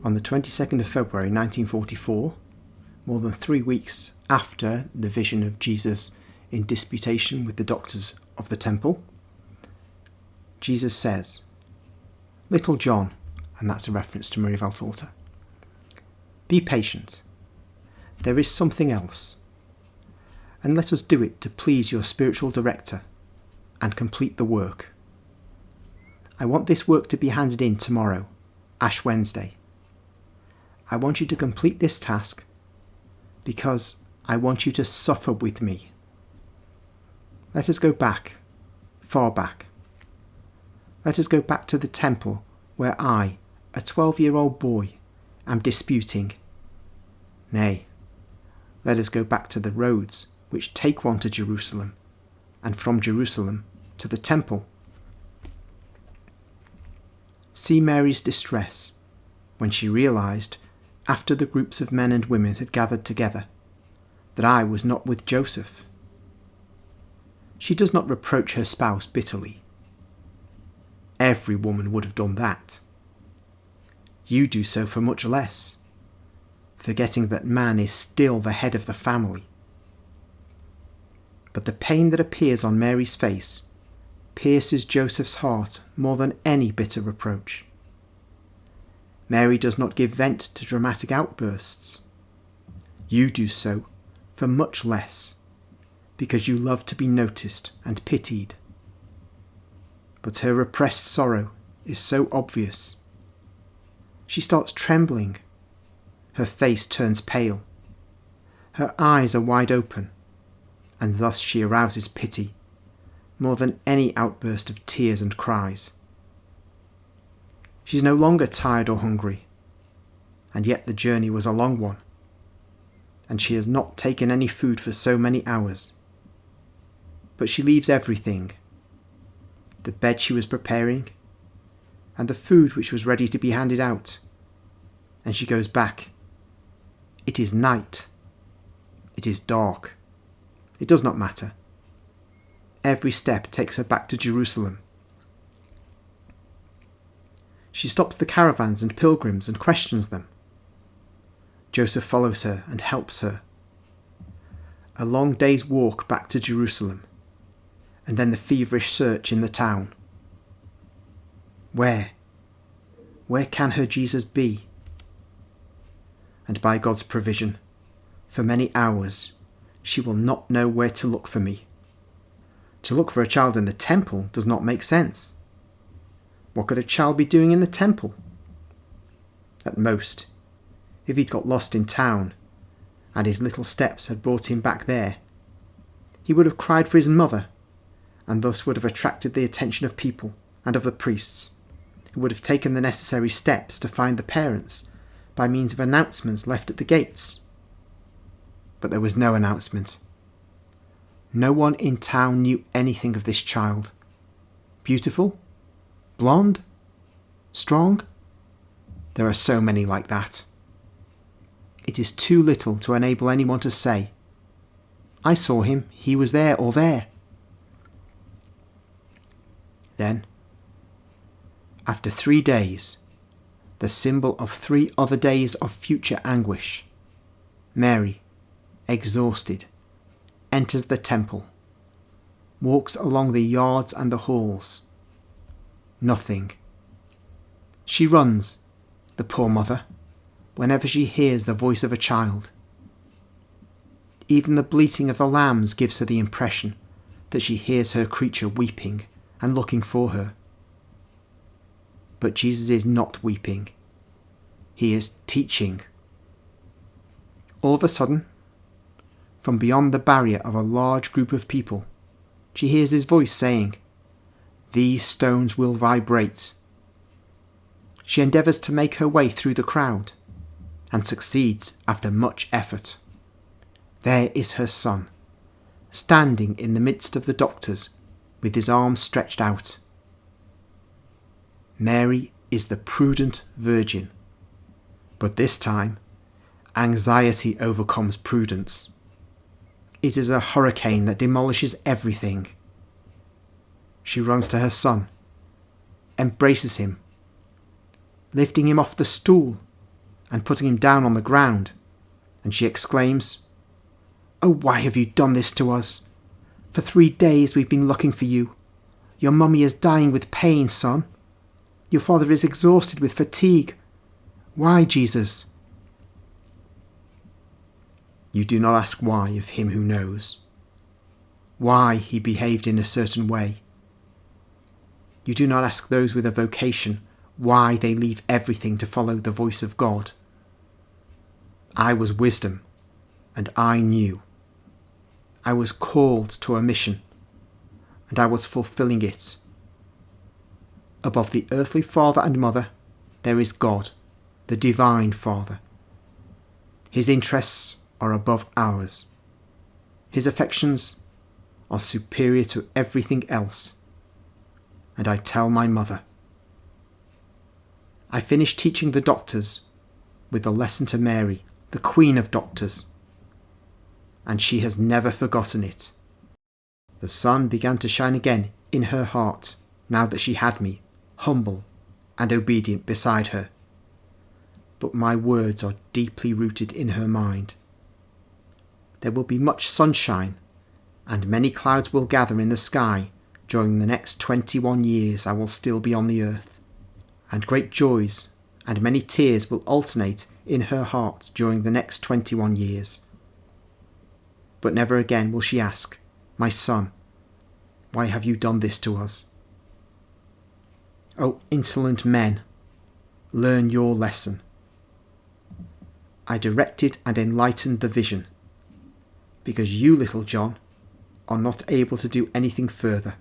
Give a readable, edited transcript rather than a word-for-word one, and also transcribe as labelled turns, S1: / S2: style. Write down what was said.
S1: On the 22nd of February 1944, more than 3 weeks after the vision of Jesus in disputation with the doctors of the temple, Jesus says, "Little John," and that's a reference to Maria Valtorta, "be patient. There is something else. And let us do it to please your spiritual director and complete the work. I want this work to be handed in tomorrow, Ash Wednesday. I want you to complete this task because I want you to suffer with me. Let us go back, far back. Let us go back to the temple where I, a 12-year-old boy, am disputing. Nay, let us go back to the roads which take one to Jerusalem, and from Jerusalem to the temple. See Mary's distress when she realised, after the groups of men and women had gathered together, that I was not with Joseph. She does not reproach her spouse bitterly. Every woman would have done that. You do so for much less, forgetting that man is still the head of the family. But the pain that appears on Mary's face pierces Joseph's heart more than any bitter reproach. Mary does not give vent to dramatic outbursts. You do so for much less, because you love to be noticed and pitied. But her repressed sorrow is so obvious. She starts trembling. Her face turns pale. Her eyes are wide open, and thus she arouses pity, more than any outburst of tears and cries. She's no longer tired or hungry, and yet the journey was a long one, and she has not taken any food for so many hours. But she leaves everything, the bed she was preparing, and the food which was ready to be handed out, and she goes back. It is night. It is dark. It does not matter. Every step takes her back to Jerusalem. She stops the caravans and pilgrims and questions them. Joseph follows her and helps her. A long day's walk back to Jerusalem, and then the feverish search in the town. Where can her Jesus be? And by God's provision, for many hours, she will not know where to look for me. To look for a child in the temple does not make sense. What could a child be doing in the temple? At most, if he'd got lost in town, and his little steps had brought him back there, he would have cried for his mother, and thus would have attracted the attention of people and of the priests, who would have taken the necessary steps to find the parents by means of announcements left at the gates. But there was no announcement. No one in town knew anything of this child. Beautiful? Blonde? Strong? There are so many like that. It is too little to enable anyone to say, "I saw him, he was there or there." Then, after 3 days, the symbol of 3 other days of future anguish, Mary, exhausted, enters the temple, walks along the yards and the halls. Nothing. She runs, the poor mother, whenever she hears the voice of a child. Even the bleating of the lambs gives her the impression that she hears her creature weeping and looking for her. But Jesus is not weeping. He is teaching. All of a sudden, from beyond the barrier of a large group of people, she hears his voice saying, "These stones will vibrate." She endeavours to make her way through the crowd, and succeeds after much effort. There is her son, standing in the midst of the doctors, with his arms stretched out. Mary is the prudent virgin, but this time, anxiety overcomes prudence. It is a hurricane that demolishes everything. She runs to her son, embraces him, lifting him off the stool and putting him down on the ground, and she exclaims, "Oh, why have you done this to us? For 3 days we've been looking for you. Your mummy is dying with pain, son. Your father is exhausted with fatigue. Why, Jesus?" You do not ask why of him who knows. Why he behaved in a certain way. You do not ask those with a vocation why they leave everything to follow the voice of God. I was wisdom, and I knew. I was called to a mission, and I was fulfilling it. Above the earthly father and mother, there is God, the divine Father. His interests are above ours. His affections are superior to everything else. And I tell my mother. I finished teaching the doctors with a lesson to Mary, the Queen of Doctors, and she has never forgotten it. The sun began to shine again in her heart now that she had me, humble and obedient, beside her. But my words are deeply rooted in her mind. There will be much sunshine, and many clouds will gather in the sky during the next 21 years I will still be on the earth, and great joys and many tears will alternate in her heart during the next 21 years. But never again will she ask, "My son, why have you done this to us?" O insolent men, learn your lesson. I directed and enlightened the vision, because you, little John, are not able to do anything further.